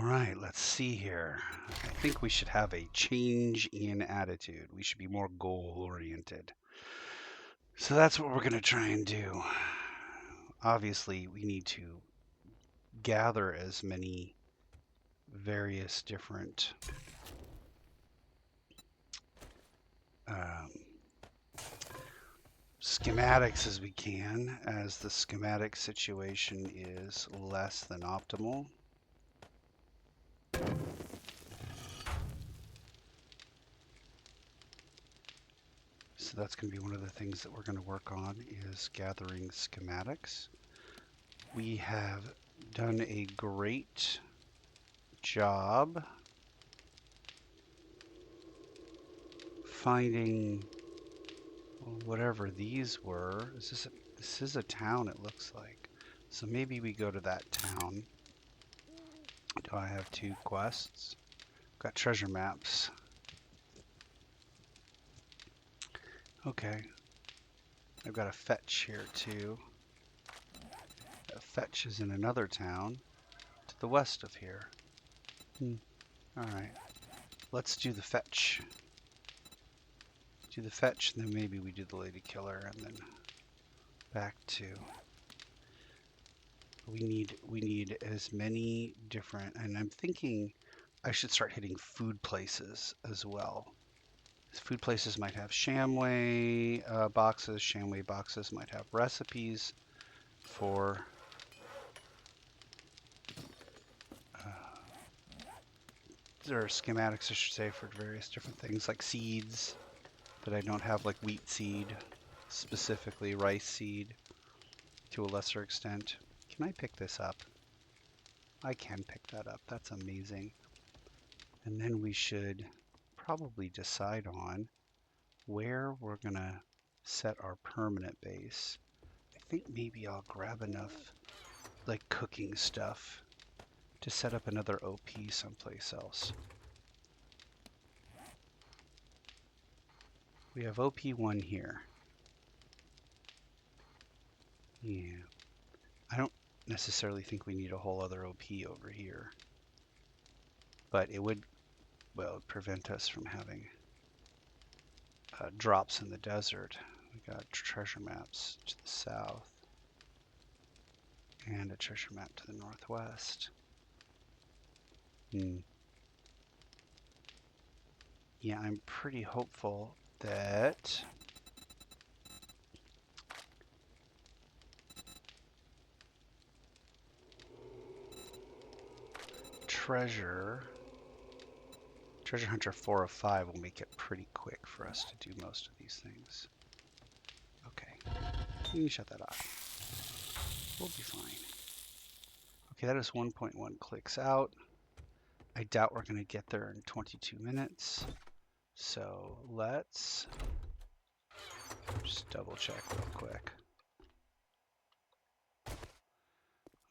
All right, let's see here. I think we should have a change in attitude. We should be more goal-oriented. So that's what we're going to try and do. Obviously, we need to gather as many various different schematics as we can, as the schematic situation is less than optimal. So that's going to be one of the things that we're going to work on, is gathering schematics. We have done a great job finding whatever these were. This is a town, it looks like. So maybe we go to that town. Do I have 2 quests? Got treasure maps. Okay. I've got a fetch here too. A fetch is in another town to the west of here. Alright. Let's do the fetch. Do the fetch, and then maybe we do the lady killer, and then back to... We need as many different, and I'm thinking I should start hitting food places as well. Food places might have ShamWay boxes. ShamWay boxes might have recipes for there are schematics, I should say, for various different things like seeds that I don't have, like wheat seed, specifically rice seed to a lesser extent. Can I pick this up? I can pick that up. That's amazing. And then we should probably decide on where we're gonna set our permanent base. I think maybe I'll grab enough like cooking stuff to set up another OP someplace else. We have OP1 here. Yeah. I don't necessarily think we need a whole other OP over here. But it would, well, prevent us from having drops in the desert. We got treasure maps to the south and a treasure map to the northwest. Yeah, I'm pretty hopeful that treasure hunter 405 will make it pretty quick for us to do most of these things. Okay, you can shut that off. We'll be fine. Okay, that is 1.1 clicks out. I doubt we're going to get there in 22 minutes. So let's just double check real quick.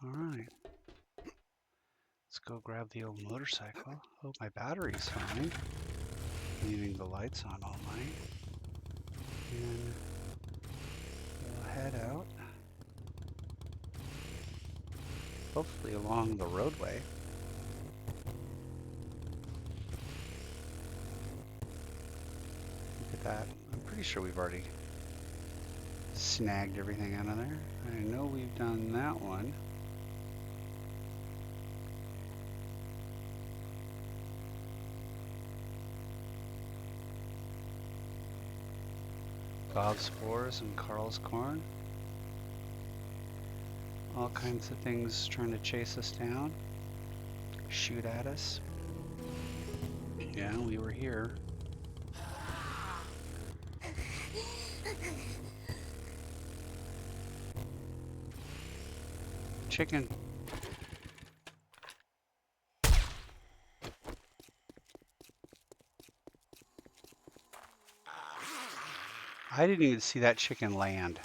All right. Let's go grab the old motorcycle. Oh, my battery's fine. Leaving the lights on all night. And we'll head out. Hopefully along the roadway. Look at that. I'm pretty sure we've already snagged everything out of there. I know we've done that one. Bob's spores and Carl's corn. All kinds of things trying to chase us down, shoot at us. Yeah, we were here. Chicken. I didn't even see that chicken land.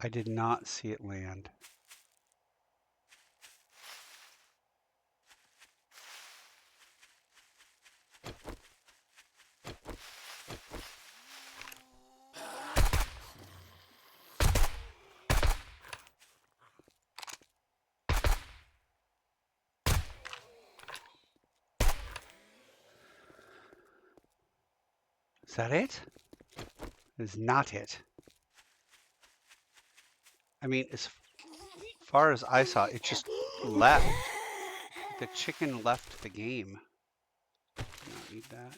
I did not see it land. Is that it? It is not it. I mean, as far as I saw, it just left. The chicken left the game. I don't need that.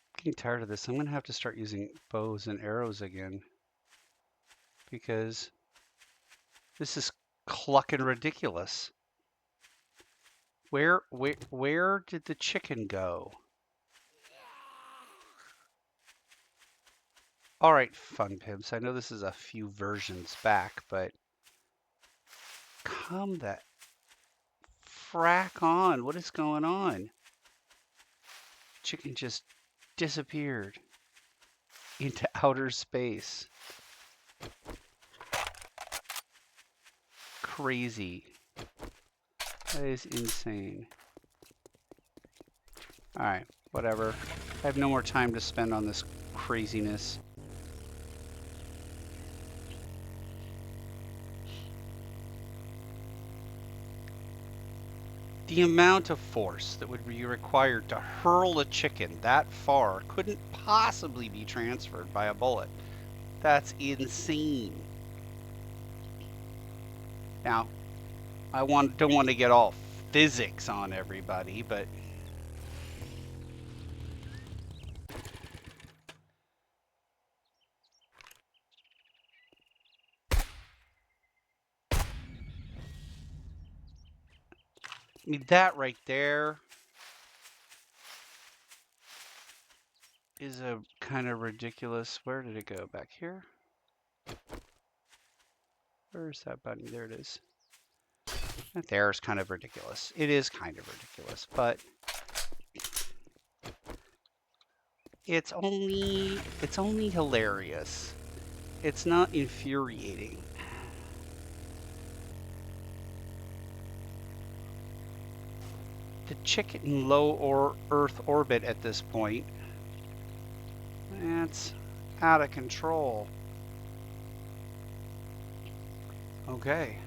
I'm getting tired of this. I'm going to have to start using bows and arrows again because this is clucking ridiculous. Where did the chicken go? All right, fun pimps. I know this is a few versions back, but come that frack on. What is going on? Chicken just disappeared into outer space. Crazy. That is insane. All right, whatever. I have no more time to spend on this craziness. The amount of force that would be required to hurl a chicken that far couldn't possibly be transferred by a bullet. That's insane. Now, I don't want to get all physics on everybody, but I mean, that right there is a kind of ridiculous. Where did it go? Back here? Where's that bunny? There it is. That there is kind of ridiculous. It is kind of ridiculous, but it's only hilarious. It's not infuriating. The chicken in low Earth orbit at this point, that's out of control. Okay.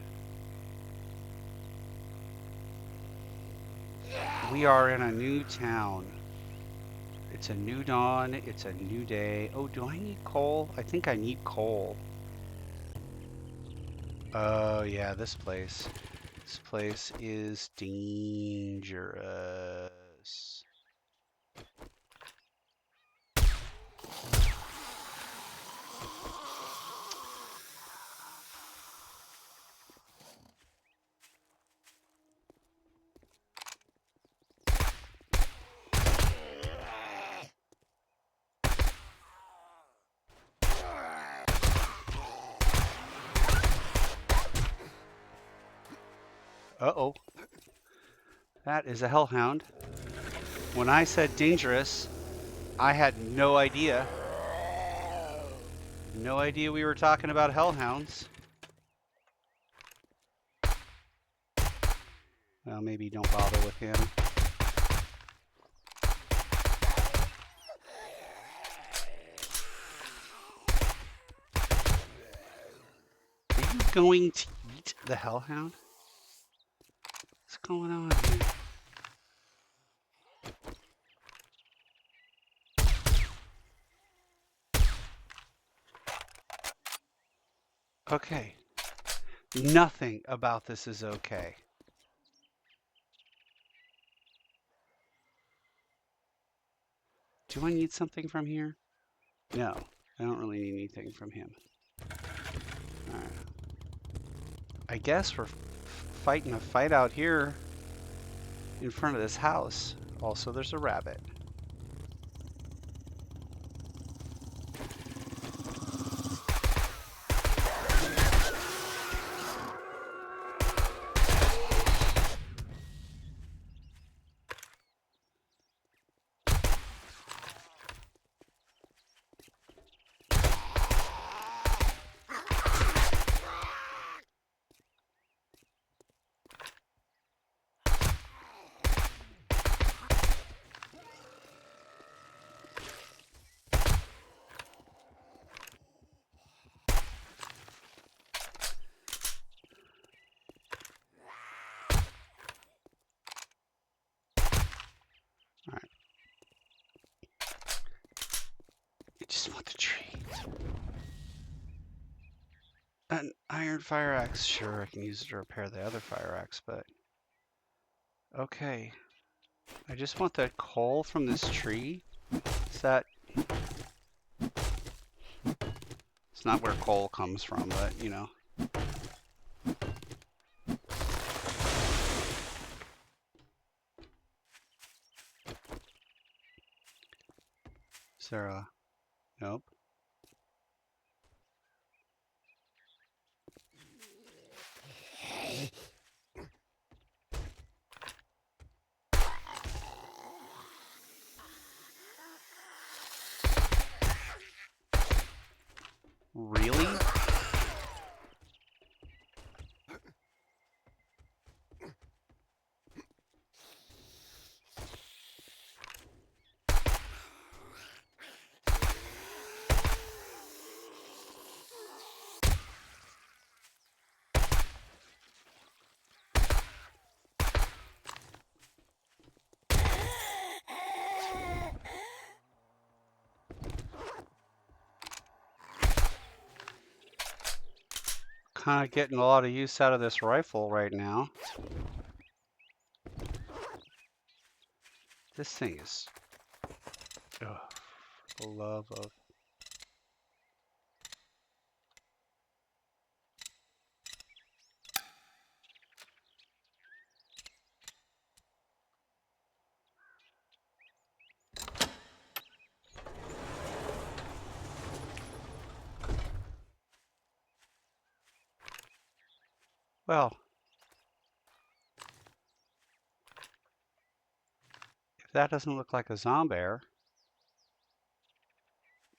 We are in a new town. It's a new dawn. It's a new day. Oh, do I need coal? I think I need coal. Oh, yeah, this place. This place is dangerous. Uh-oh. That is a hellhound. When I said dangerous, I had no idea. No idea we were talking about hellhounds. Well, maybe don't bother with him. Are you going to eat the hellhound? What's going on here? Okay. Nothing about this is okay. Do I need something from here? No, I don't really need anything from him. All right. I guess we're fighting a fight out here in front of this house. Also, there's a rabbit. want the tree. An iron fire axe. Sure, I can use it to repair the other fire axe, but... Okay. I just want that coal from this tree. Is that... It's not where coal comes from, but, you know. Is there a... Nope. Really? Kind of getting a lot of use out of this rifle right now. This thing is... Ugh, for the love of... Well, if that doesn't look like a zombie,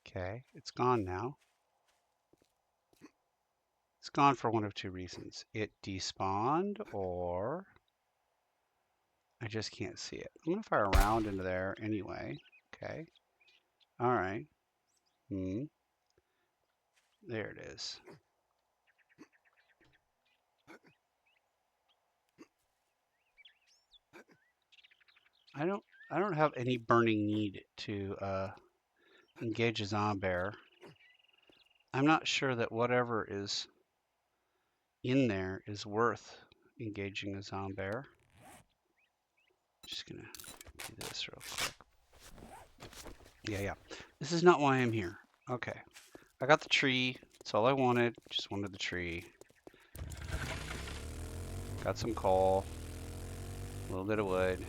okay, it's gone now. It's gone for one of two reasons. It despawned, or I just can't see it. I'm gonna fire a round into there anyway. Okay. All right. There it is. I don't have any burning need to engage a zombie. I'm not sure that whatever is in there is worth engaging a zombie. Just gonna do this real quick. Yeah. This is not why I'm here. Okay. I got the tree. That's all I wanted. Just wanted the tree. Got some coal. A little bit of wood.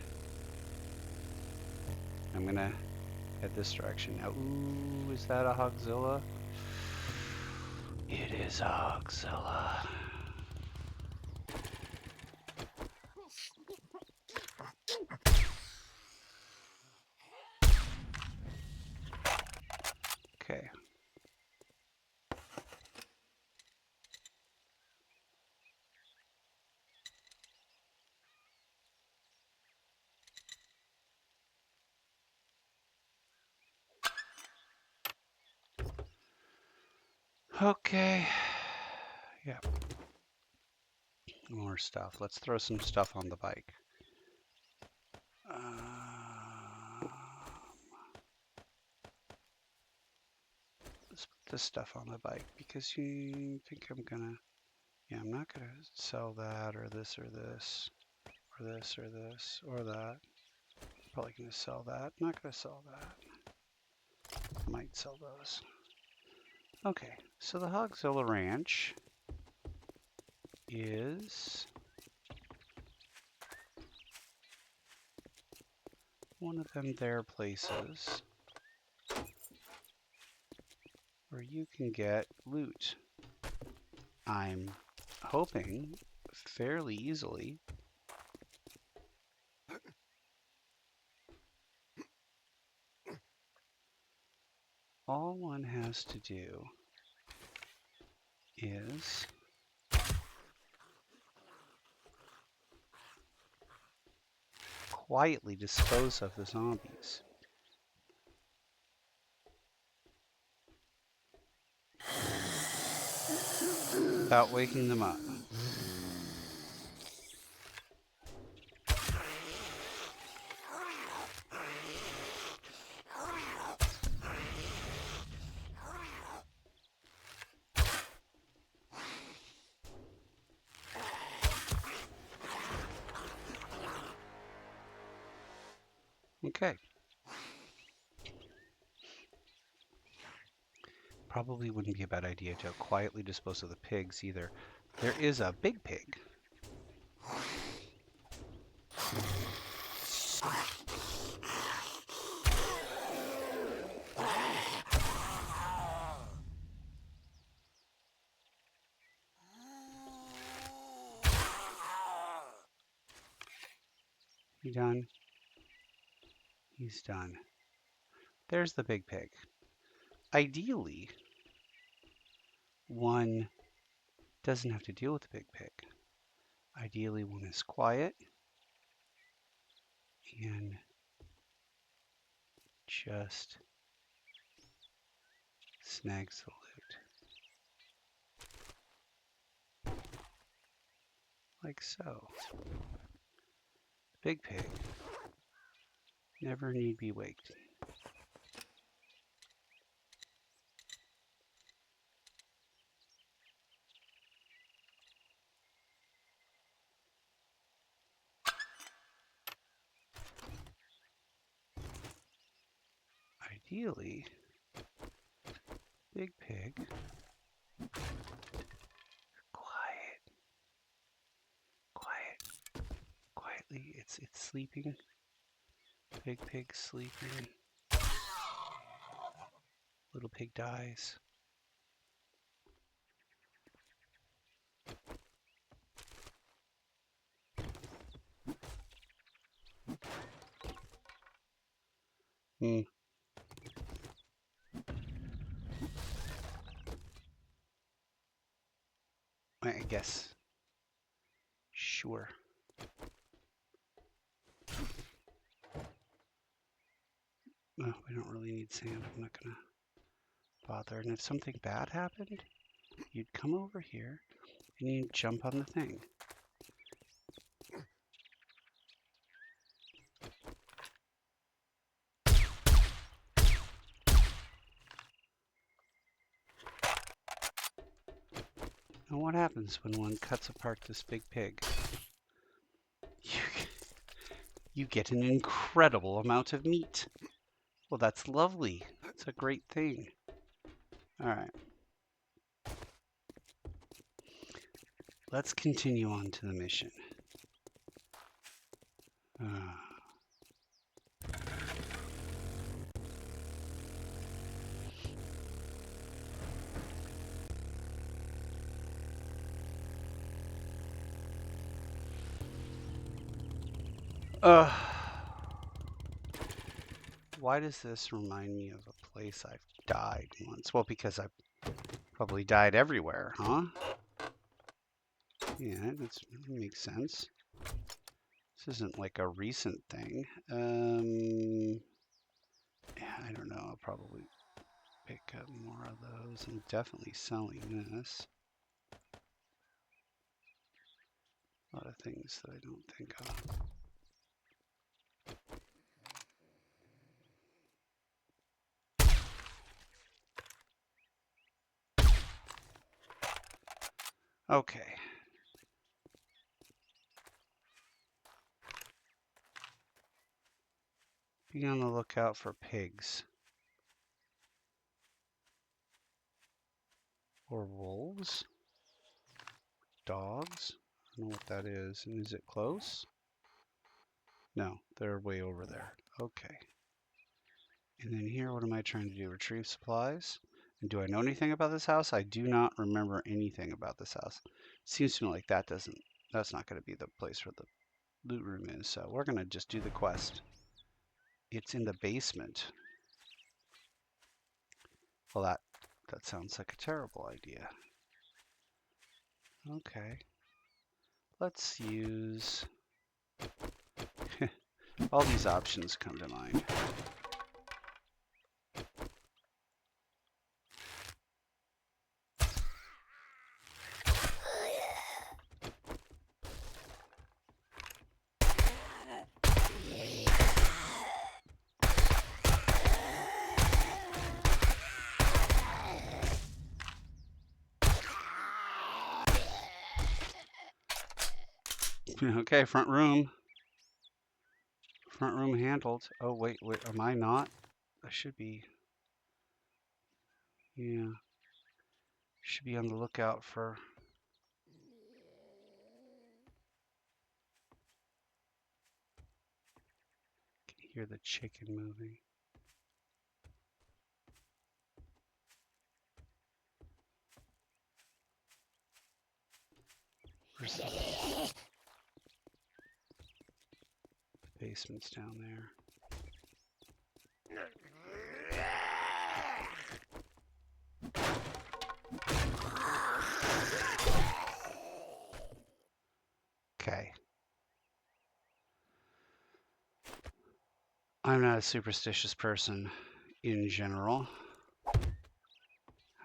I'm gonna head this direction. Now, ooh, is that a Hogzilla? It is a Hogzilla. Okay. Okay. Yeah. More stuff. Let's throw some stuff on the bike. Let's put this stuff on the bike because you think I'm gonna... Yeah, I'm not gonna sell that or this or this or this or this or that. Probably gonna sell that. Not gonna sell that. Might sell those. Okay, so the Hogzilla Ranch is one of them there places where you can get loot. I'm hoping fairly easily. All one has to do is quietly dispose of the zombies. Without waking them up. Okay. Probably wouldn't be a bad idea to quietly dispose of the pigs either. There is a big pig. You done? He's done. There's the big pig. Ideally, one doesn't have to deal with the big pig. Ideally, one is quiet and just snags the loot. Like so. Big pig never need be waked. Ideally, big pig, quiet, quietly, it's sleeping. Big pig sleeping. Little pig dies. I guess. Sure. Oh, we don't really need sand. I'm not gonna bother. And if something bad happened, you'd come over here and you'd jump on the thing. Now what happens when one cuts apart this big pig? You get an incredible amount of meat. Well, that's lovely. That's a great thing. All right. Let's continue on to the mission. Why does this remind me of a place I've died once? Well, because I've probably died everywhere, huh? Yeah, that makes sense. This isn't like a recent thing. Yeah, I don't know. I'll probably pick up more of those. I'm definitely selling this. A lot of things that I don't think of. Okay. Be on the lookout for pigs. Or wolves? Dogs? I don't know what that is. And is it close? No, they're way over there. Okay. And then here, what am I trying to do? Retrieve supplies? And do I know anything about this house? I do not remember anything about this house. Seems to me like that's not going to be the place where the loot room is. So we're going to just do the quest. It's in the basement. Well, that sounds like a terrible idea. Okay. Let's use... all these options come to mind. Okay, front room. Front room handled. Oh, wait, am I not? I should be. Yeah. Should be on the lookout for. Can hear the chicken moving. Where's the basement's down there. Okay. I'm not a superstitious person in general.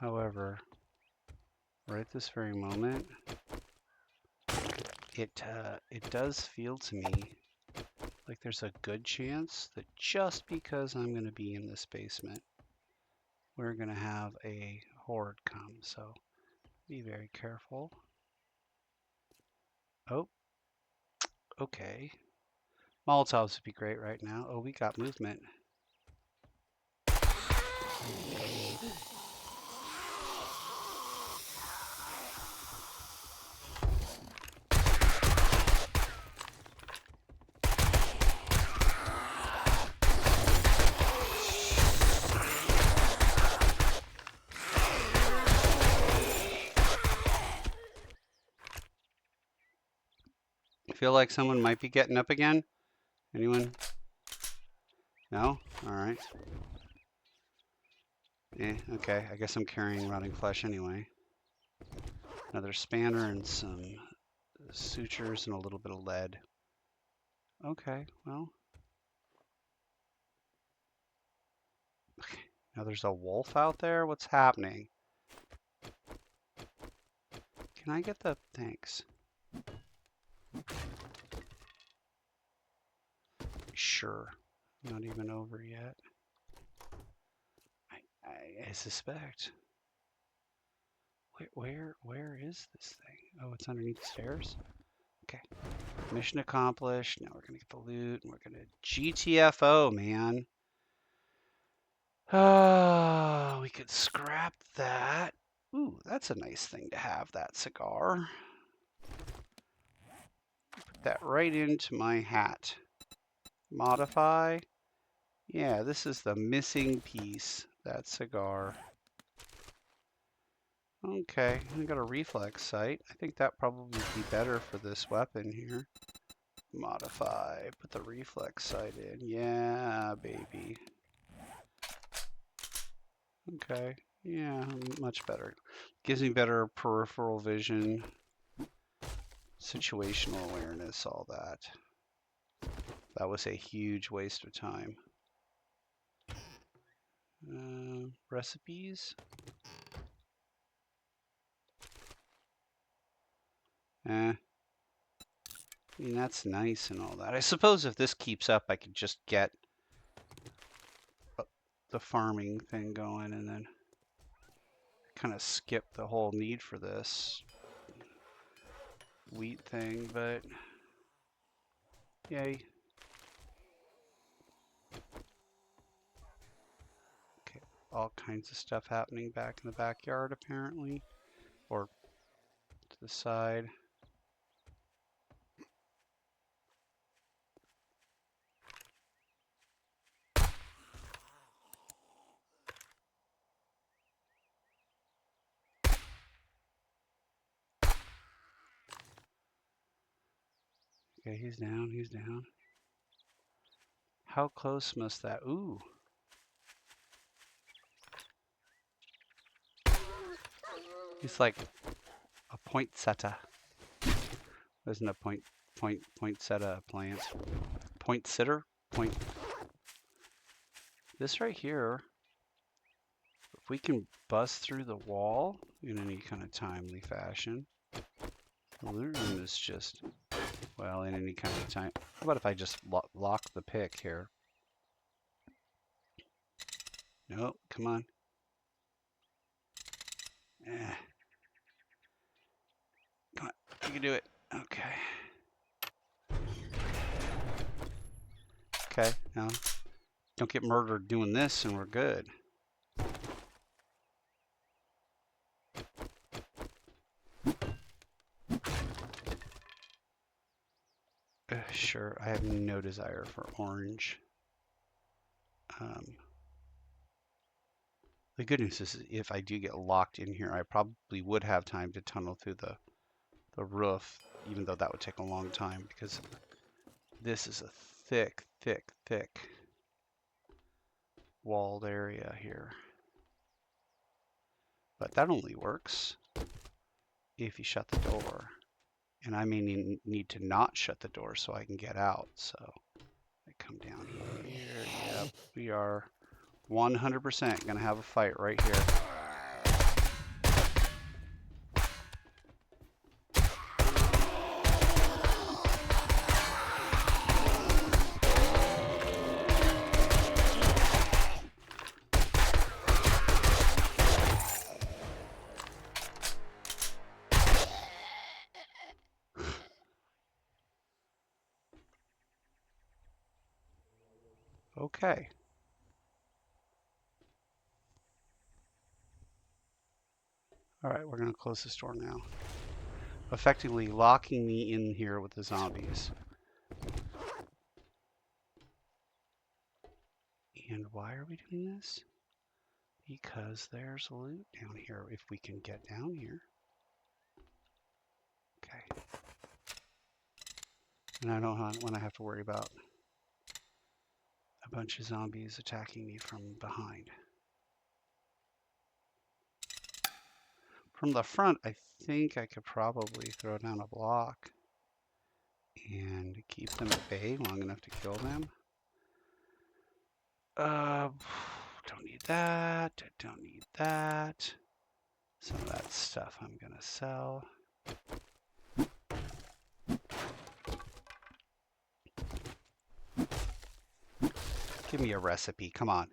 However, right this very moment, it does feel to me like there's a good chance that just because I'm going to be in this basement, we're going to have a horde come. So be very careful. Oh, okay. Molotovs would be great right now. Oh, we got movement. Feel like someone might be getting up again? Anyone? No? Alright. Okay. I guess I'm carrying rotting flesh anyway. Another spanner and some sutures and a little bit of lead. Okay, well. Okay. Now there's a wolf out there? What's happening? Can I get the... Thanks. Sure. Not even over yet. I suspect. Where is this thing? Oh, it's underneath the stairs? Okay. Mission accomplished. Now we're going to get the loot and we're going to GTFO, man. Oh, we could scrap that. Ooh, that's a nice thing to have, that cigar. Put that right into my hat. Modify. Yeah, this is the missing piece, that cigar. Okay, I got a reflex sight. I think that probably would be better for this weapon here. Modify, put the reflex sight in. Yeah, baby. Okay, yeah, much better. Gives me better peripheral vision, situational awareness, all that. That was a huge waste of time. Recipes? I mean, that's nice and all that. I suppose if this keeps up, I could just get the farming thing going and then kind of skip the whole need for this wheat thing, but yay. Okay, all kinds of stuff happening back in the backyard apparently, or to the side. Okay, he's down, he's down. How close must that... Ooh. He's like a poinsettia. Isn't a poinsettia plant? Point sitter? Point... This right here, if we can bust through the wall in any kind of timely fashion, the loot room is just... Well, in any kind of time. How about if I just lock the pick here? Nope, come on. Come on, you can do it. Okay. Okay, now don't get murdered doing this and we're good. Sure, I have no desire for orange. The good news is if I do get locked in here, I probably would have time to tunnel through the roof, even though that would take a long time because this is a thick, thick, thick walled area here. But that only works if you shut the door. And I may need to not shut the door so I can get out. So I come down here. Yep, we are 100% going to have a fight right here. Okay. All right, we're going to close this door now. Effectively locking me in here with the zombies. And why are we doing this? Because there's loot down here if we can get down here. Okay. And I don't want to have to worry about a bunch of zombies attacking me from behind. From the front, I think I could probably throw down a block and keep them at bay long enough to kill them. Don't need that. Don't need that. Some of that stuff I'm going to sell. Give me a recipe. Come on.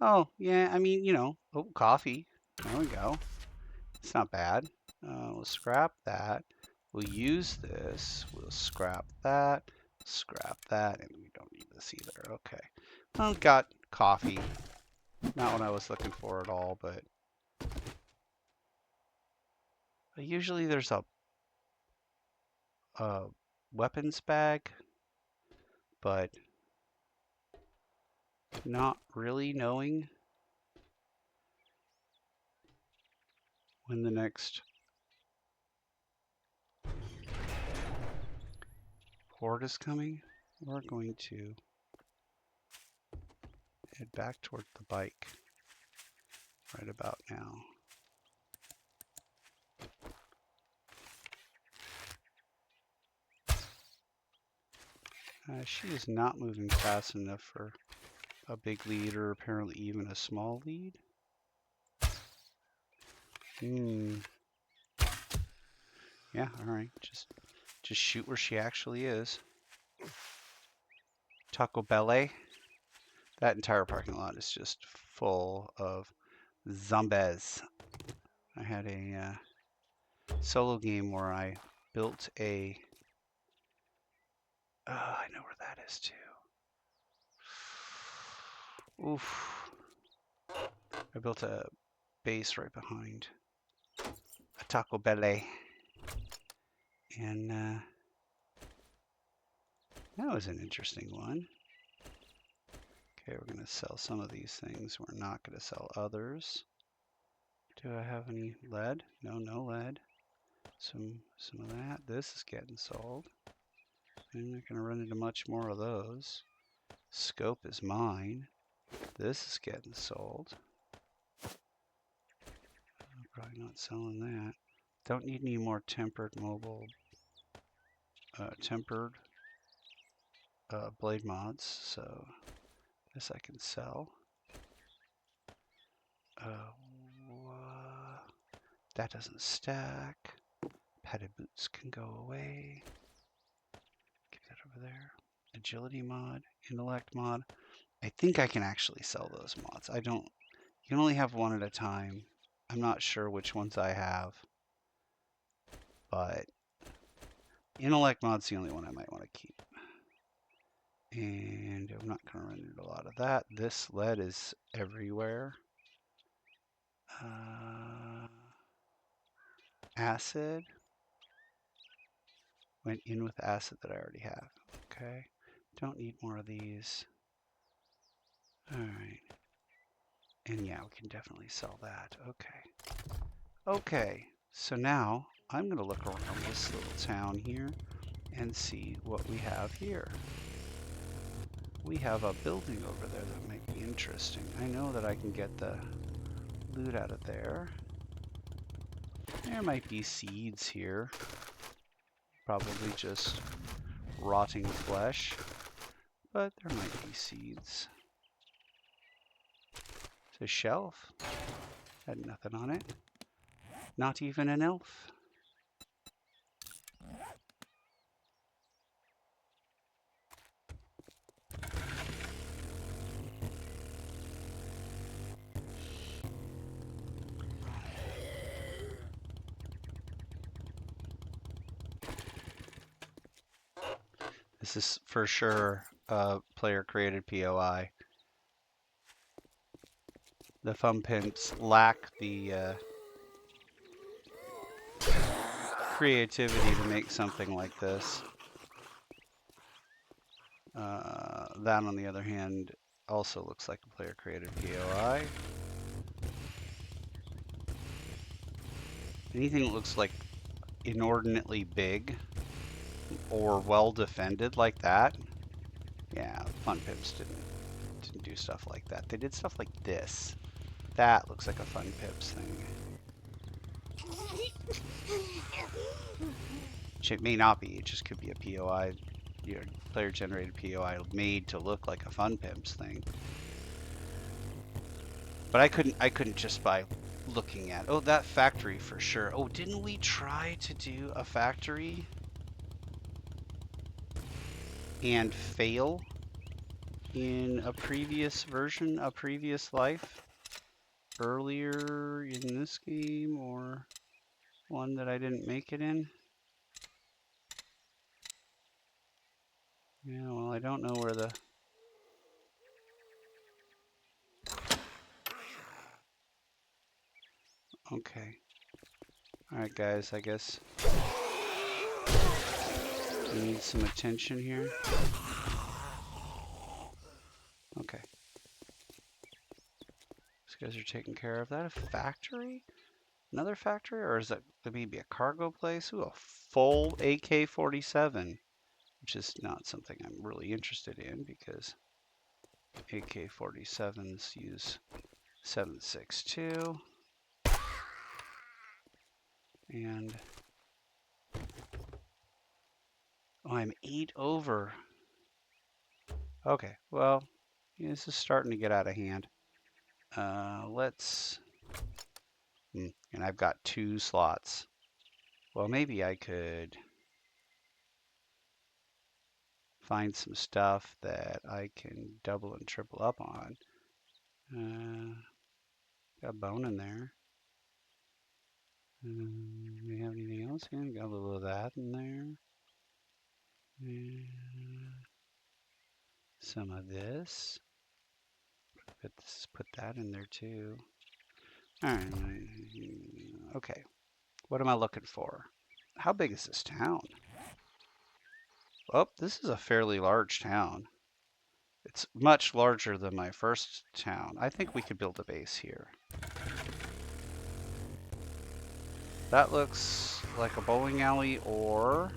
Oh, yeah. I mean, you know. Oh, coffee. There we go. It's not bad. We'll scrap that. We'll use this. We'll scrap that. Scrap that. And we don't need this either. Okay. Well, got coffee. Not what I was looking for at all, but usually there's a weapons bag, but not really knowing when the next horde is coming, we're going to head back toward the bike right about now. She is not moving fast enough for a big lead or apparently even a small lead. Yeah, alright. Just shoot where she actually is. Taco Bell. That entire parking lot is just full of zombies. I had a solo game where I built a... I know where that is too. Oof. I built a base right behind a Taco Bell. And that was an interesting one. Okay, we're going to sell some of these things. We're not going to sell others. Do I have any lead? No, no lead. Some of that. This is getting sold. I'm not going to run into much more of those. Scope is mine. This is getting sold. I'm probably not selling that. Don't need any more tempered blade mods, so this I can sell. That doesn't stack. Padded boots can go away. Keep that over there. Agility mod, intellect mod. I think I can actually sell those mods. I don't. You can only have one at a time. I'm not sure which ones I have, but intellect mod's the only one I might want to keep. And I'm not going to run into a lot of that. This lead is everywhere. Acid. Went in with acid that I already have. Okay. Don't need more of these. Alright. And yeah, we can definitely sell that. Okay. Okay. So now I'm going to look around this little town here and see what we have here. We have a building over there that might be interesting. I know that I can get the loot out of there. There might be seeds here. Probably just rotting flesh. But there might be seeds. It's a shelf. Had nothing on it. Not even an elf. This is for sure a player-created POI. The Fun Pimps lack the creativity to make something like this. That, on the other hand, also looks like a player-created POI. Anything that looks like inordinately big or well defended like that, yeah, Fun Pimps didn't do stuff like that. They did stuff like this. That looks like a Fun Pips thing. Which it may not be. It just could be a POI, you know, player-generated POI made to look like a Fun Pimps thing. But I couldn't just by looking at. Oh, that factory for sure. Oh, didn't we try to do a factory and fail in a previous version, a previous life, earlier in this game, or one that I didn't make it in? Yeah, well, I don't know where the... Okay. Alright, guys, I guess we need some attention here. Okay. These guys are taking care of that. A factory? Another factory? Or is that maybe a cargo place? Ooh, a full AK-47. Which is not something I'm really interested in because AK-47s use 7.62. And oh, I'm 8 over. Okay, well, yeah, this is starting to get out of hand. Let's... and I've got 2 slots. Well, maybe I could find some stuff that I can double and triple up on. Got a bone in there. Do we have anything else? Yeah, got a little of that in there. Some of this. Let's put that in there too. Alright. Okay. What am I looking for? How big is this town? Oh, this is a fairly large town. It's much larger than my first town. I think we could build a base here. That looks like a bowling alley, or...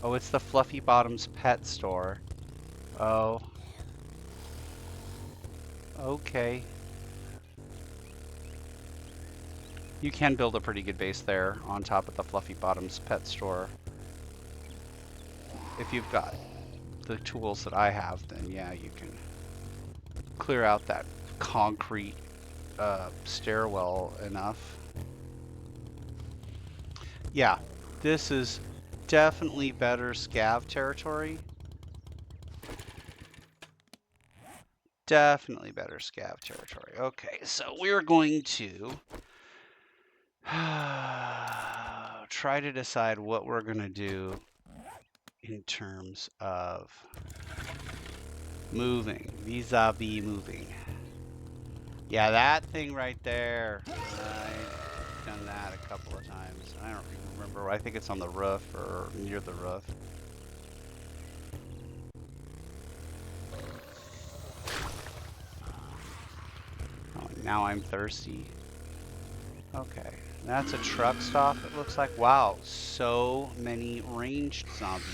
oh, it's the Fluffy Bottoms pet store. Oh. Okay. You can build a pretty good base there on top of the Fluffy Bottoms pet store. If you've got the tools that I have, then yeah, you can clear out that concrete stairwell enough. Yeah, this is definitely better scav territory. Definitely better scav territory. Okay, so we're going to try try to decide what we're going to do in terms of moving, vis-a-vis moving. Yeah, that thing right there. I've done that a couple of times. I don't even remember. I think it's on the roof or near the roof. Oh, now I'm thirsty. Okay, that's a truck stop, it looks like. Wow, so many ranged zombies.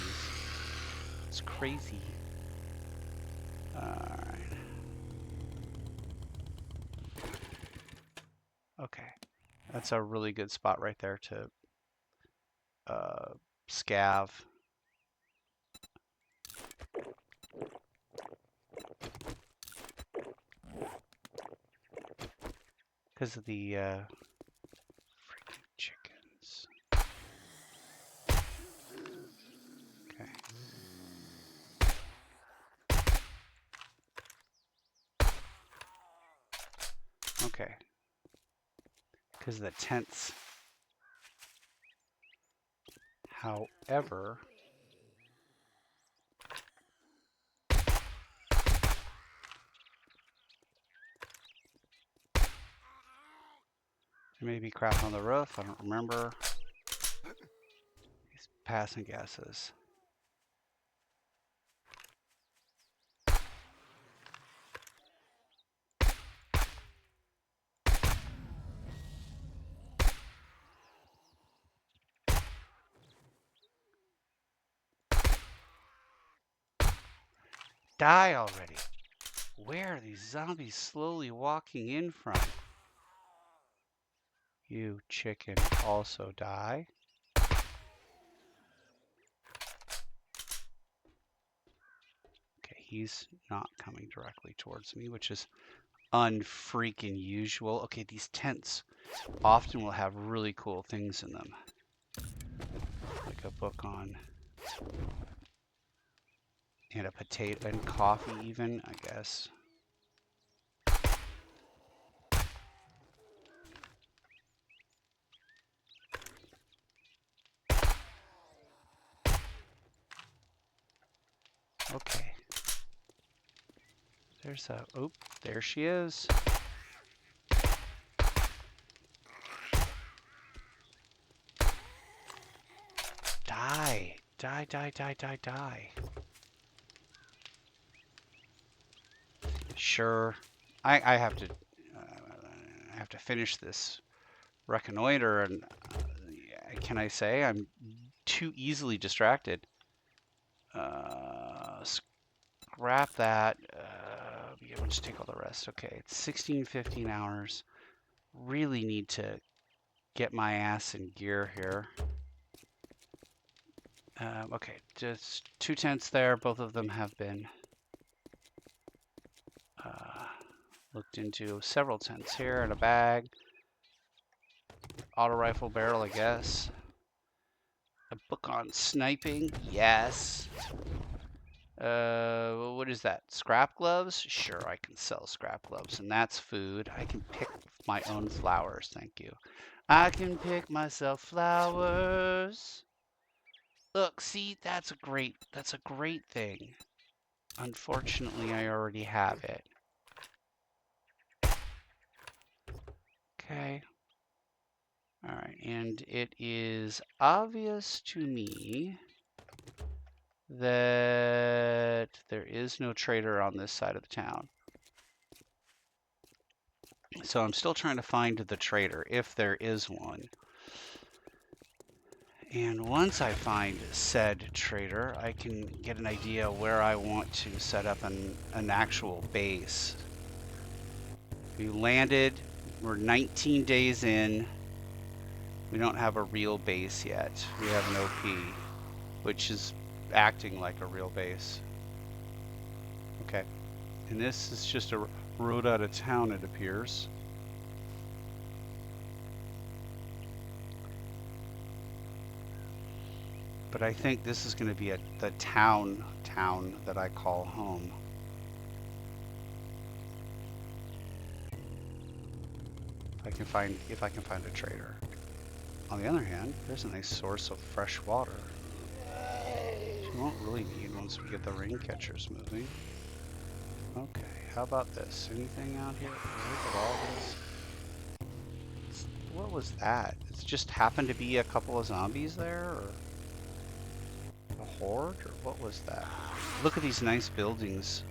It's crazy. Alright. Okay, that's a really good spot right there to scav. Because of the freaking chickens. Okay. Okay. Because of the tents. However, there may be crap on the roof. I don't remember. These passing gases. Die already. Where are these zombies slowly walking in from? You chicken also die. Okay, he's not coming directly towards me, which is unfreaking usual. Okay, these tents often will have really cool things in them. Like a book on, and a potato, and coffee even, I guess. Okay. There's a, oh, there she is. Die. Die, die, die, die, die. Sure. I have to finish this reconnoiter, and can I say I'm too easily distracted? Scrap that. Yeah, we'll just take all the rest. Okay, it's 16, 15 hours. Really need to get my ass in gear here. Okay, just 2 tents there. Both of them have been looked into. Several tents here in a bag. Auto rifle barrel, I guess. A book on sniping, yes. What is that? Scrap gloves? Sure, I can sell scrap gloves, and that's food. I can pick my own flowers, thank you. I can pick myself flowers. Look, see, that's a great thing. Unfortunately, I already have it. Okay. All right, and it is obvious to me that there is no trader on this side of the town. So I'm still trying to find the trader, if there is one. And once I find said trader, I can get an idea where I want to set up an actual base. We landed, we're 19 days in. We don't have a real base yet. We have an OP, which is acting like a real base. Okay, and this is just a road out of town, it appears. But I think this is going to be the town that I call home. If I can find a trader. on the other hand, there's a nice source of fresh water, which we won't really need once we get the rain catchers moving. Okay, how about this? Anything out here? Look at all this. What was that? It just happened to be a couple of zombies there, or a horde, or what was that? Look at these nice buildings.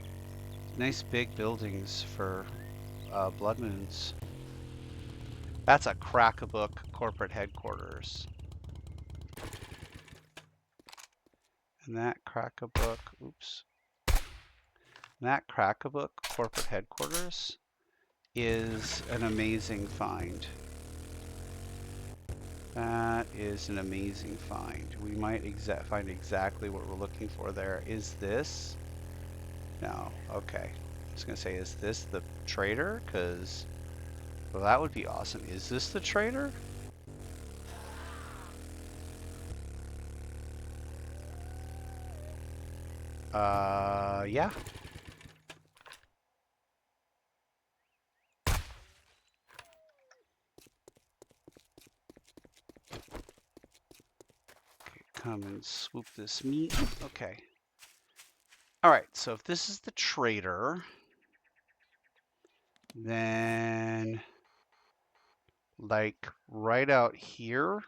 Nice big buildings for blood moons. That's a crack-a-book corporate headquarters. And that crack-a-book, oops. That crack-a-book corporate headquarters is an amazing find. That is an amazing find. We might find exactly what we're looking for there. Is this? No. Okay. I was going to say, is this the trader? Because, well, that would be awesome. Is this the trader? Yeah. Come and swoop this meat. Okay. All right, so if this is the trader, then like right out here,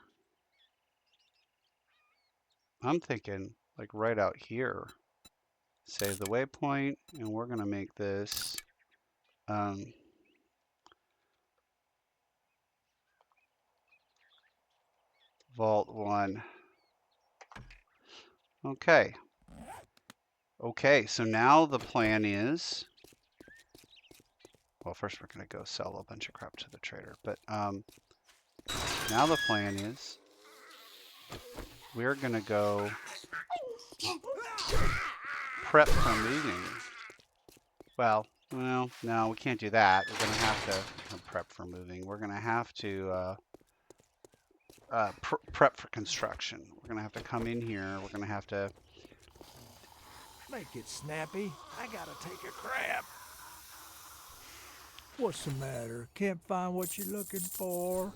I'm thinking like right out here, save the waypoint, and we're gonna make this Vault 1. Okay. Okay, so now the plan is, well, first we're going to go sell a bunch of crap to the trader, but now the plan is we're going to go prep for moving. Well, no, we can't do that. We're going to have to prep for moving. We're going to have to prep for construction. We're going to have to come in here. We're going to have to make it snappy. I gotta take a crap. What's the matter? Can't find what you're looking for?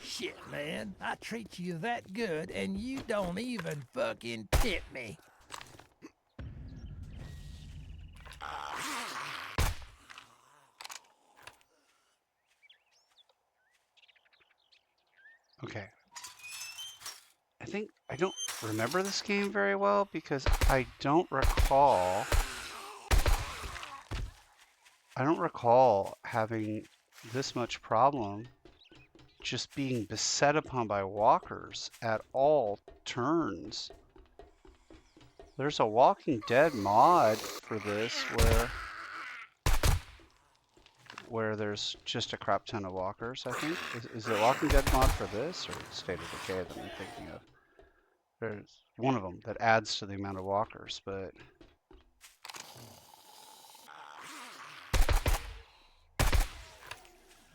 Shit, man. I treat you that good and you don't even fucking tip me. Okay. I don't remember this game very well because I don't recall having this much problem just being beset upon by walkers at all turns. There's a Walking Dead mod for this where there's just a crap ton of walkers, I think. Is it Walking Dead mod for this, or State of Decay that I'm thinking of? There's one of them that adds to the amount of walkers, but...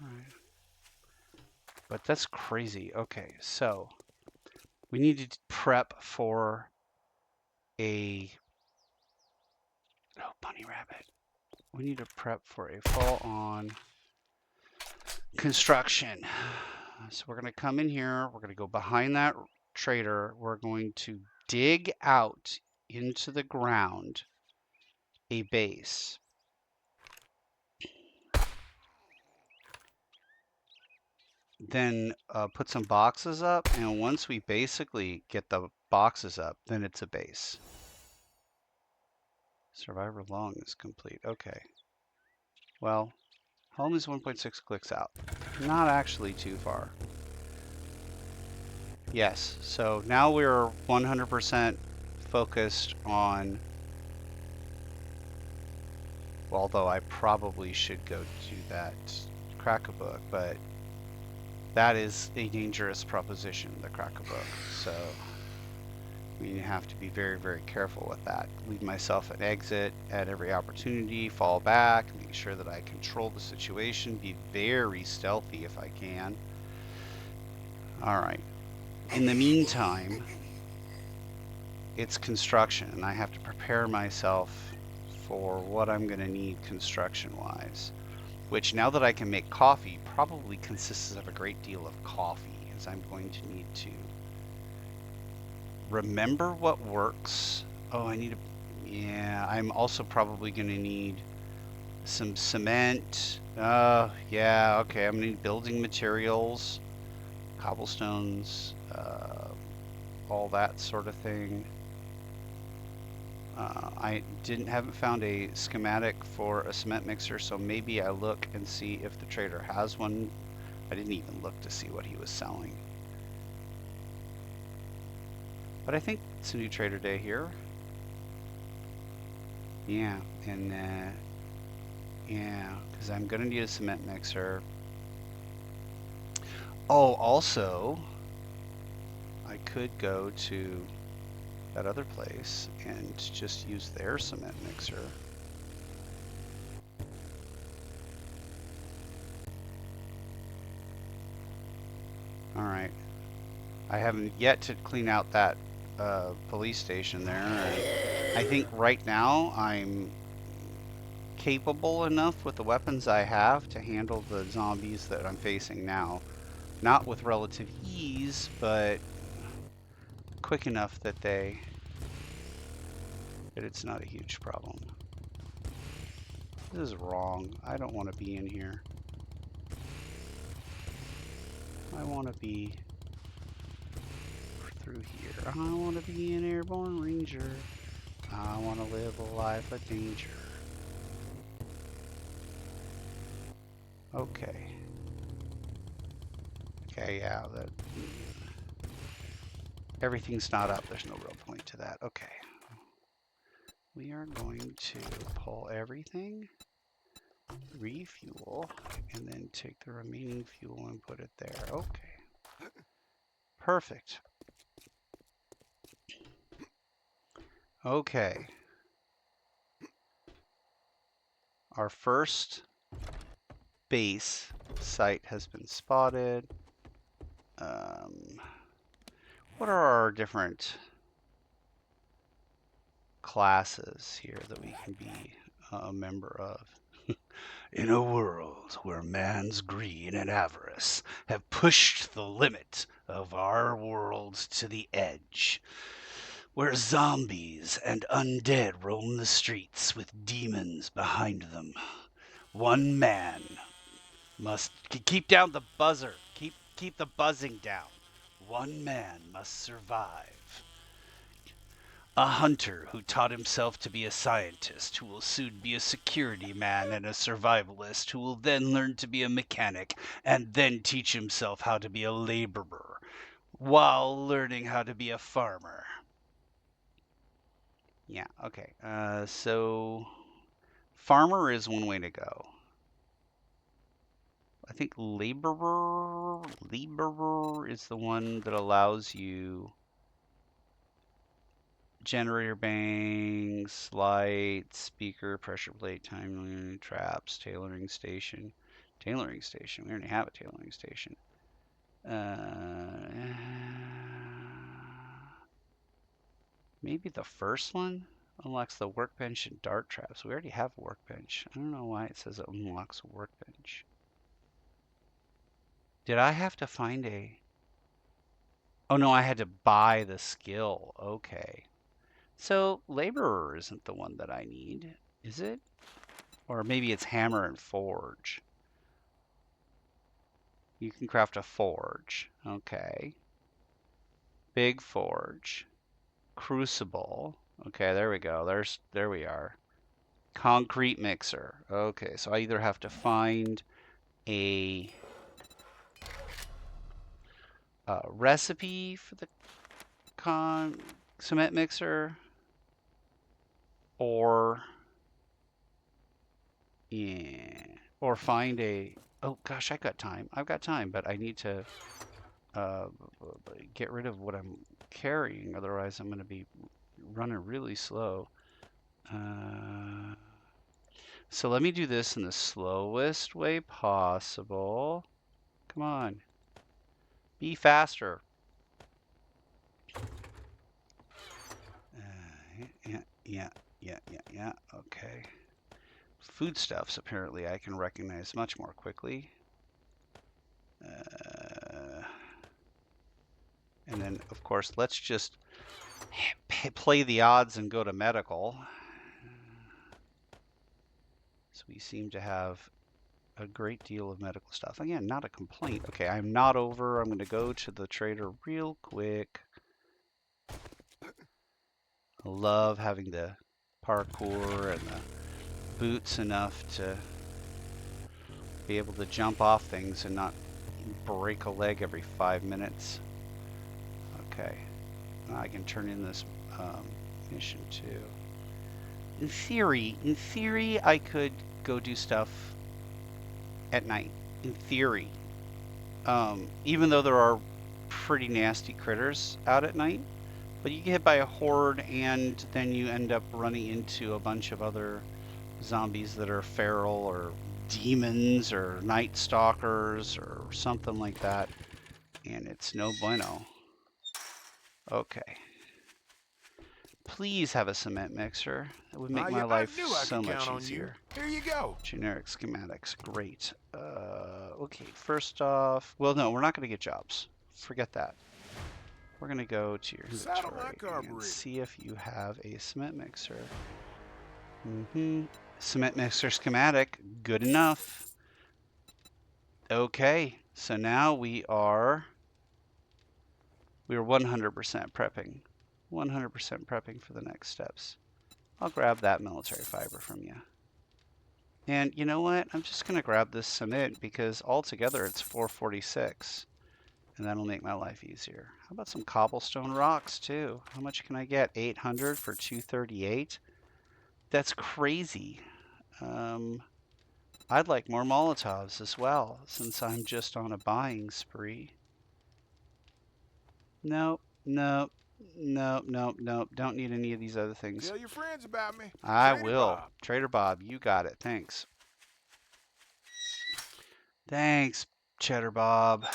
Alright. But that's crazy. Okay, so we need to prep for a... Oh, bunny rabbit. We need to prep for a full-on construction. So we're going to come in here. We're going to go behind that trader. We're going to dig out into the ground a base. Then put some boxes up, and once we basically get the boxes up, then it's a base. Survivor long is complete. Okay. Well, home is 1.6 clicks out. Not actually too far. Yes, so now we're 100% focused on, well, although I probably should go do that crack-a-book, but that is a dangerous proposition, the crack-a-book. So we have to be very, very careful with that. Leave myself an exit at every opportunity, fall back, make sure that I control the situation, be very stealthy if I can. All right. In the meantime, it's construction, and I have to prepare myself for what I'm going to need construction-wise. Which, now that I can make coffee, probably consists of a great deal of coffee, as I'm going to need to remember what works. Oh, I need a... Yeah, I'm also probably going to need some cement. Yeah, okay, I'm going to need building materials, cobblestones, all that sort of thing. I haven't found a schematic for a cement mixer, so maybe I look and see if the trader has one. I didn't even look to see what he was selling. But I think it's a new trader day here. Yeah, and yeah, because I'm gonna need a cement mixer. Oh, also, I could go to that other place and just use their cement mixer. All right. I haven't yet to clean out that police station there. I think right now I'm capable enough with the weapons I have to handle the zombies that I'm facing now. Not with relative ease, but quick enough that it's not a huge problem. This is wrong. I don't want to be in here. I want to be through here. I want to be an airborne ranger. I want to live a life of danger. Okay. Okay, yeah, that everything's not up. There's no real point to that. Okay. We are going to pull everything, refuel, and then take the remaining fuel and put it there. Okay. Perfect. Okay. Our first base site has been spotted. What are our different classes here that we can be a member of? In a world where man's greed and avarice have pushed the limit of our world to the edge, where zombies and undead roam the streets with demons behind them, one man must keep down the buzzer. Keep the buzzing down. One man must survive. A hunter who taught himself to be a scientist, who will soon be a security man and a survivalist, who will then learn to be a mechanic and then teach himself how to be a laborer while learning how to be a farmer. Yeah, okay. So farmer is one way to go. I think laborer is the one that allows you generator banks, lights, speaker, pressure plate, time traps, tailoring station. Tailoring station. We already have a tailoring station. Maybe the first one unlocks the workbench and dart traps. We already have a workbench. I don't know why it says it unlocks a workbench. Did I have to find a... Oh no, I had to buy the skill. Okay. So laborer isn't the one that I need, is it? Or maybe it's hammer and forge. You can craft a forge. Okay. Big forge. Crucible. Okay, there we go. There we are. Concrete mixer. Okay, so I either have to find a recipe for the cement mixer, or find a... Oh gosh, I've got time, but I need to get rid of what I'm carrying, otherwise I'm going to be running really slow. So let me do this in the slowest way possible. Come on. Be faster. Yeah. Okay. Foodstuffs, apparently, I can recognize much more quickly. And then, of course, let's just play the odds and go to medical. So we seem to have a great deal of medical stuff. Again, not a complaint. Okay, I'm not over. I'm going to go to the trader real quick. I love having the parkour and the boots enough to be able to jump off things and not break a leg every 5 minutes. Okay, I can turn in this mission too. In theory, I could go do stuff at night. In theory, even though there are pretty nasty critters out at night, but you get hit by a horde and then you end up running into a bunch of other zombies that are feral or demons or night stalkers or something like that, and it's no bueno. Okay. Please have a cement mixer. That would make my life so much easier. Here you go. Generic schematics, great. Okay, first off, well, no, we're not going to get jobs. Forget that. We're going to go to your Saddle my inventory and carburetor. see if you have a cement mixer. Cement mixer schematic, good enough. Okay, so now we are 100% prepping. 100% prepping for the next steps. I'll grab that military fiber from you. And you know what? I'm just going to grab this cement because altogether it's 446. And that'll make my life easier. How about some cobblestone rocks too? How much can I get? 800 for 238? That's crazy. I'd like more Molotovs as well, since I'm just on a buying spree. Nope. Don't need any of these other things. Tell your friends about me. I Trader will. Bob. Trader Bob, you got it. Thanks. Thanks, Cheddar Bob.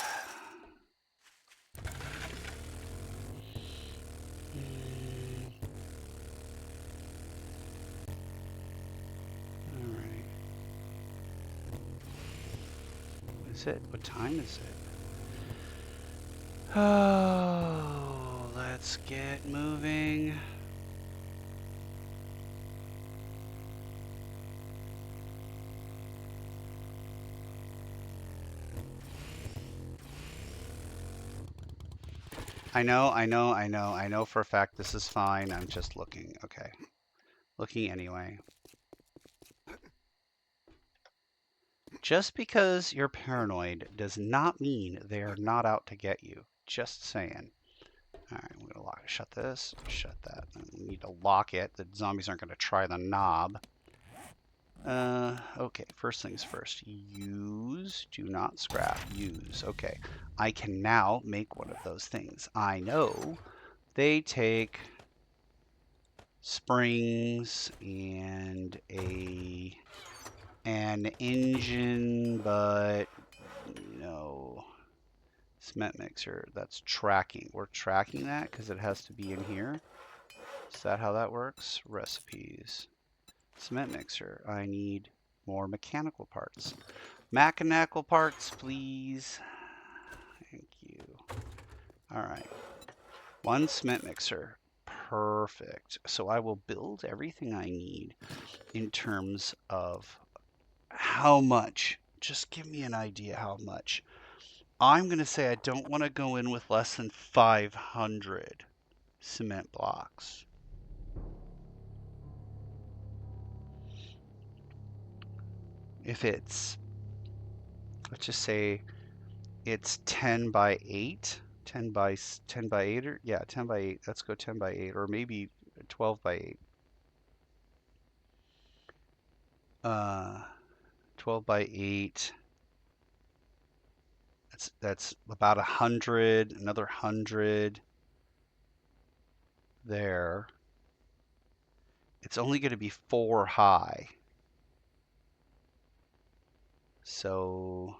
Alright. What is it? What time is it? Oh, let's get moving. I know for a fact this is fine. I'm just looking. Okay. Looking anyway. Just because you're paranoid does not mean they are not out to get you. Just saying. Alright, I'm going to shut this. Shut that. We need to lock it. The zombies aren't going to try the knob. Okay, first things first. Use, do not scrap. Use. Okay. I can now make one of those things. I know they take springs and an engine, but no. Cement mixer, that's tracking. We're tracking that because it has to be in here. Is that how that works? Recipes. Cement mixer. I need more mechanical parts. Mechanical parts, please. Thank you. All right. One cement mixer. Perfect. So I will build everything I need in terms of how much. Just give me an idea how much. I'm going to say I don't want to go in with less than 500 cement blocks. If it's, let's just say it's 10 by 8, 10 by 8, or yeah, 10 by 8. Let's go 10 by 8, or maybe 12 by 8. 12 by 8. That's about 100, another 100 there. It's only going to be 4 high. So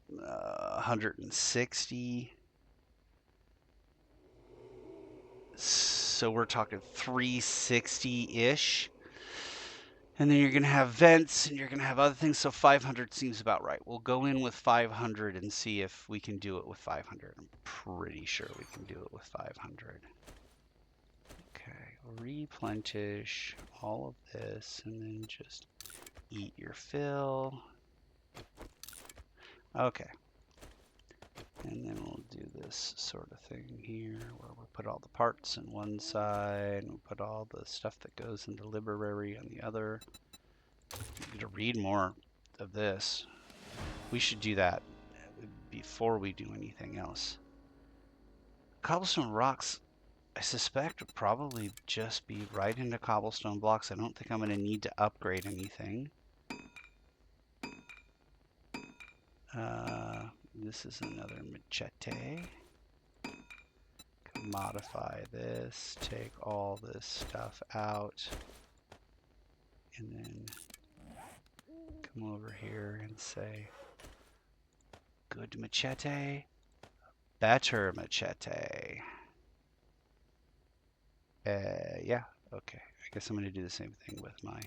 160. So we're talking 360-ish. And then you're going to have vents and you're going to have other things. So 500 seems about right. We'll go in with 500 and see if we can do it with 500. I'm pretty sure we can do it with 500. Okay, replenish all of this and then just eat your fill. Okay. And then we'll do this sort of thing here where we put all the parts on one side and we'll put all the stuff that goes in the library on the other. To read more of this. We should do that before we do anything else. Cobblestone rocks, I suspect, would probably just be right into cobblestone blocks. I don't think I'm going to need to upgrade anything. This is another machete. Modify this, take all this stuff out, and then come over here and say, good machete, better machete. Yeah, okay. I guess I'm gonna do the same thing with my.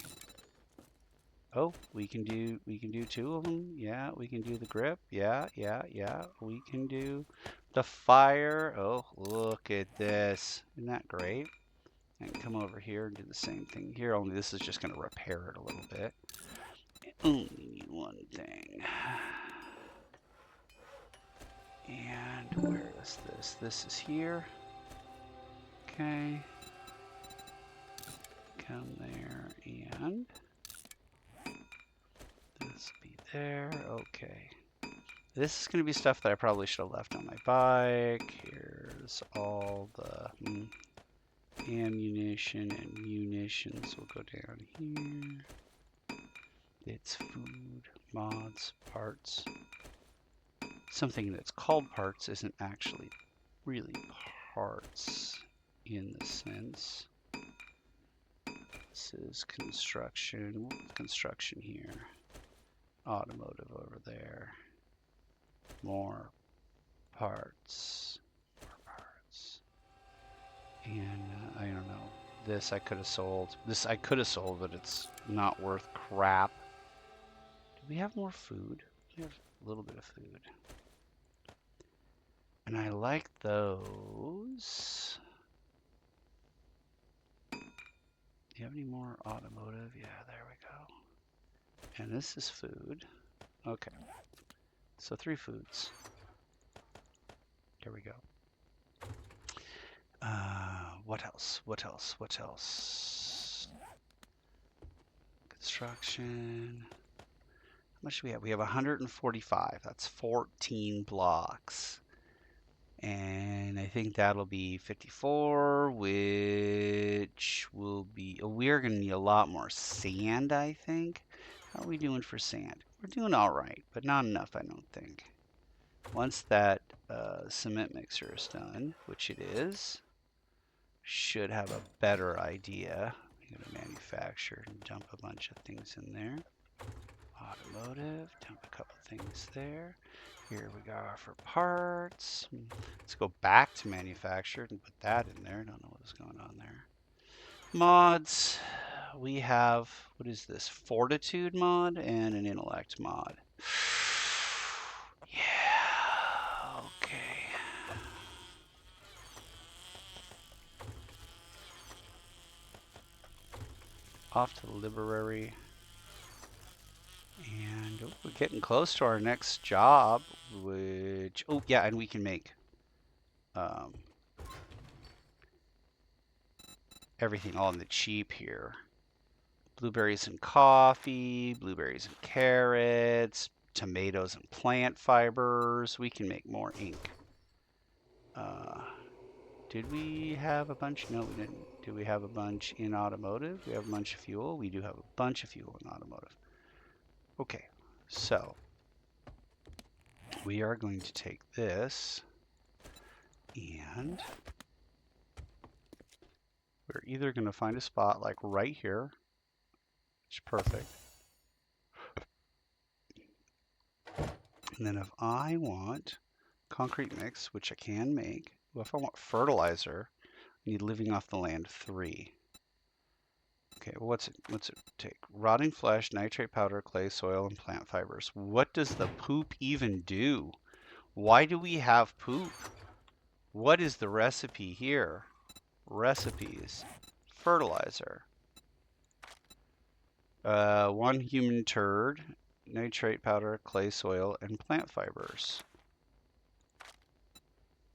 Oh, we can do 2 of them. Yeah, we can do the grip. Yeah. We can do the fire. Oh, look at this. Isn't that great? And come over here and do the same thing here, only this is just going to repair it a little bit. Only need one thing. And where is this? This is here. Okay. Come there and this will be there. Okay. This is going to be stuff that I probably should have left on my bike. Here's all the ammunition and munitions will go down here. It's food, mods, parts. Something that's called parts isn't actually really parts in the sense. This is construction. Construction here. Automotive over there. More parts. And I don't know. This I could have sold. This I could have sold, but it's not worth crap. Do we have more food? We have a little bit of food. And I like those. Do you have any more automotive? Yeah, there we go. And this is food. Okay. So 3 foods. There we go. What else? What else? What else? Construction. How much do we have? We have 145. That's 14 blocks. And I think that'll be 54, which will be... we're going to need a lot more sand, I think. How are we doing for sand? We're doing all right, but not enough, I don't think. Once that cement mixer is done, which it is, should have a better idea. I'm going to manufacture and dump a bunch of things in there. Automotive, dump a couple things there. Here we go for parts. Let's go back to manufactured and put that in there. Don't know what's going on there. Mods. We have, what is this? Fortitude mod and an intellect mod. Yeah. Okay. Off to the library. And we're getting close to our next job, which, oh yeah, and we can make everything all in the cheap here. Blueberries and coffee, blueberries and carrots, tomatoes and plant fibers. We can make more ink. Did we have a bunch? No, we didn't. Do we have a bunch in automotive? We have a bunch of fuel. We do have a bunch of fuel in automotive. Okay, so we are going to take this and we're either going to find a spot like right here, which is perfect. And then if I want concrete mix, which I can make, well, if I want fertilizer, Need living off the land 3. Okay, well, what's it take? Rotting flesh, nitrate powder, clay, soil, and plant fibers. What does the poop even do? Why do we have poop? What is the recipe here? Recipes. Fertilizer. 1 human turd, nitrate powder, clay, soil, and plant fibers.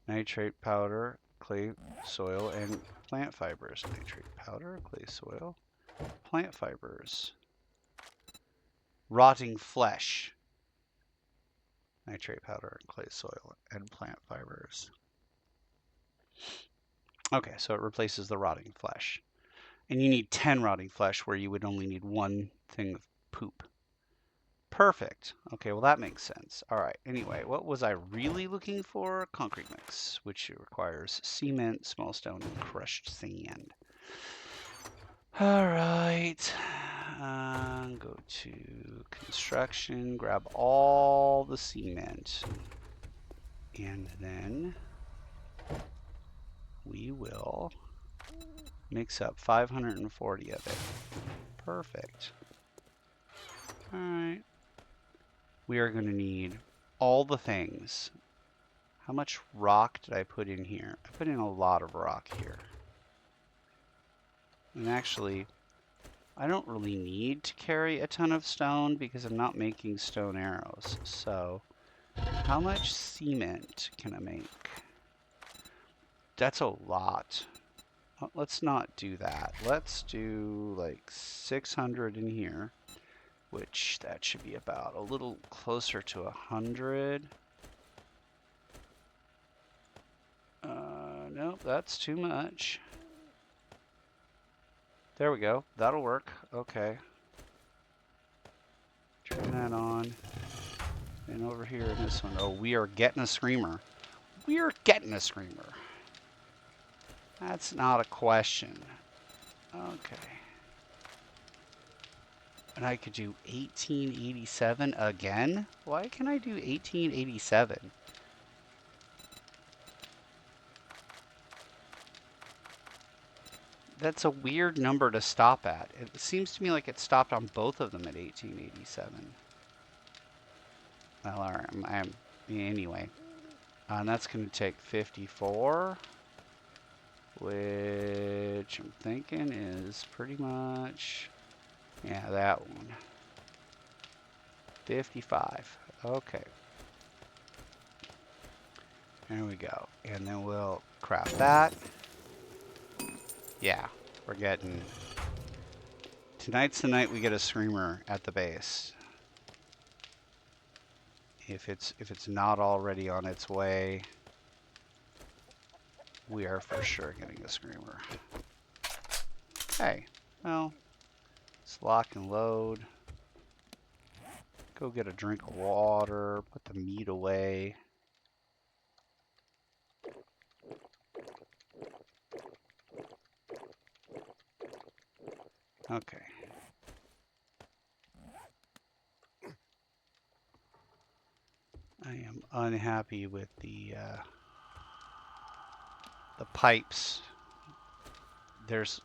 Nitrate powder, clay, soil, and plant fibers. Nitrate powder, clay, soil, plant fibers. Rotting flesh. Nitrate powder, clay, soil, and plant fibers. Okay, so it replaces the rotting flesh. And you need 10 rotting flesh where you would only need 1 thing of poop. Perfect. Okay, well that makes sense. All right, anyway, what was I really looking for? Concrete mix, which requires cement, small stone, and crushed sand. All right, go to construction, grab all the cement, and then we will mix up 540 of it. Perfect. All right. We are going to need all the things. How much rock did I put in here? I put in a lot of rock here. And actually, I don't really need to carry a ton of stone because I'm not making stone arrows. So, how much cement can I make? That's a lot. Let's not do that. Let's do like 600 in here. Which that should be about a little closer to 100. Nope, that's too much. There we go. That'll work. Okay. Turn that on. And over here in this one. Oh, we are getting a screamer. We are getting a screamer. That's not a question. Okay. And I could do 1887 again? Why can I do 1887? That's a weird number to stop at. It seems to me like it stopped on both of them at 1887. Well, all right, anyway. And that's going to take 54, which I'm thinking is pretty much... Yeah, that one. 55. Okay. There we go. And then we'll craft that. Yeah, we're getting... Tonight's the night we get a screamer at the base. If it's not already on its way, we are for sure getting a screamer. Okay, well... Let's lock and load. Go get a drink of water. Put the meat away. Okay. I am unhappy with the pipes. There's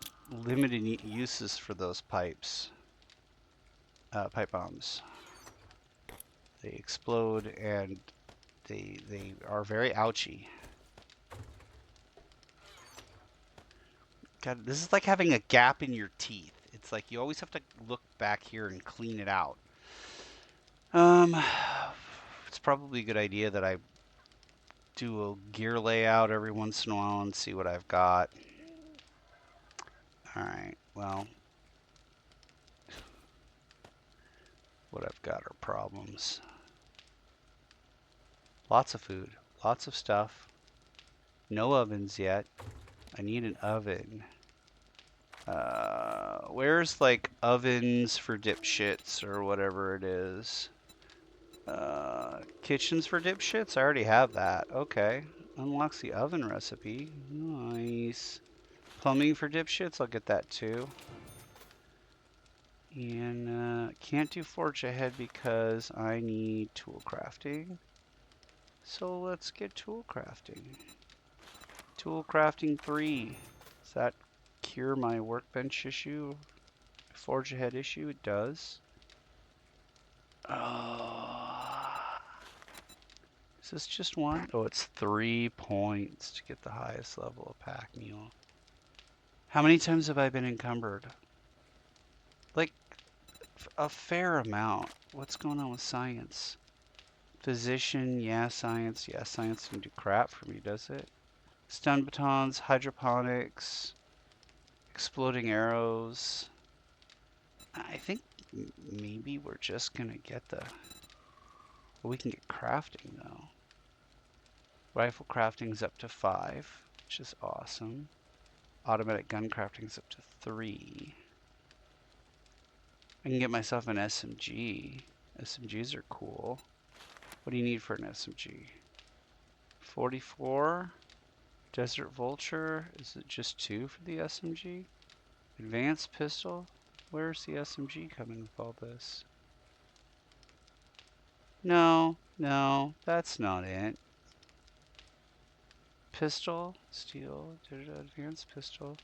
limited uses for those pipes. Pipe bombs. They explode and they are very ouchy. God, this is like having a gap in your teeth. It's like you always have to look back here and clean it out. It's probably a good idea that I do a gear layout every once in a while and see what I've got. Alright, well, what I've got are problems. Lots of food, lots of stuff. No ovens yet. I need an oven. Where's like ovens for dipshits or whatever it is? Kitchens for dipshits? I already have that. Okay. Unlocks the oven recipe. Nice. Plumbing for dipshits? I'll get that too. And can't do forge ahead because I need tool crafting. So let's get tool crafting. Tool crafting 3. Does that cure my workbench issue? Forge ahead issue? It does. Is this just one? Oh, it's 3 points to get the highest level of pack mule. How many times have I been encumbered? Like, a fair amount. What's going on with science? Physician, yeah, science. Yeah, science doesn't do crap for me, does it? Stun batons, hydroponics, exploding arrows. I think maybe we're just gonna get the... Well, we can get crafting, though. Rifle crafting's up to 5, which is awesome. Automatic gun crafting's up to 3. I can get myself an SMG. SMGs are cool. What do you need for an SMG? 44? Desert Vulture? Is it just 2 for the SMG? Advanced pistol? Where's the SMG coming with all this? No, no, that's not it. Pistol, steel, advanced pistol.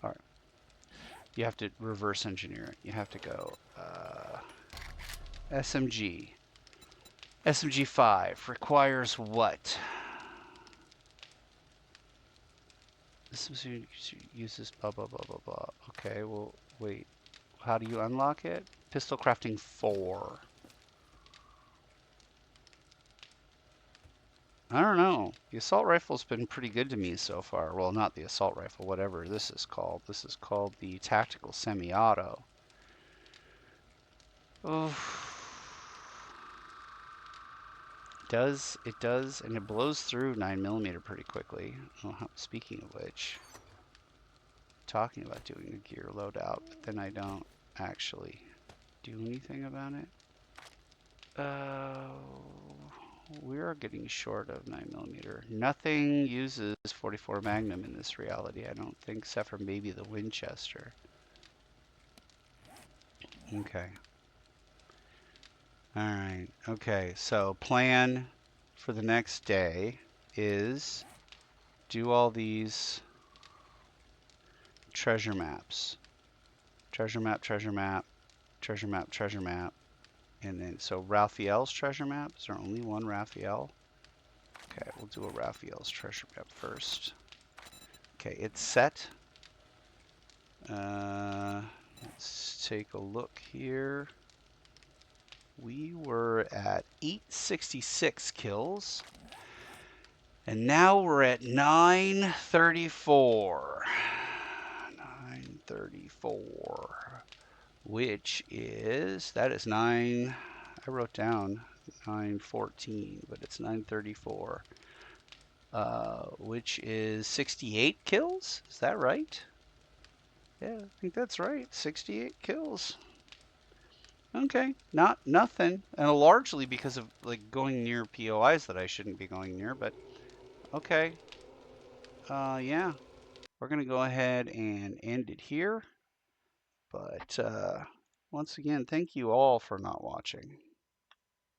Alright. You have to reverse engineer it. You have to go SMG. SMG 5 requires what? This uses blah blah blah blah blah. Okay, well wait. How do you unlock it? Pistol crafting 4. I don't know. The assault rifle's been pretty good to me so far. Well, not the assault rifle, whatever this is called. This is called the tactical semi-auto. Oh. It does, and it blows through 9mm pretty quickly. Oh, speaking of which, talking about doing a gear loadout, but then I don't actually do anything about it. We are getting short of 9mm. Nothing uses 44 Magnum in this reality, I don't think, except for maybe the Winchester. Okay. Alright, okay, so plan for the next day is do all these treasure maps. Treasure map, treasure map, treasure map, treasure map. And then, so Raphael's treasure map. Is there only one Raphael? Okay, we'll do a Raphael's treasure map first. Okay, it's set. Let's take a look here. We were at 866 kills. And now we're at 934. 934. Which is, that is 9, I wrote down 914, but it's 934. Which is 68 kills? Is that right? Yeah, I think that's right. 68 kills. Okay, nothing, and largely because of like going near POIs that I shouldn't be going near, but okay. Yeah, we're gonna go ahead and end it here. But once again, thank you all for not watching.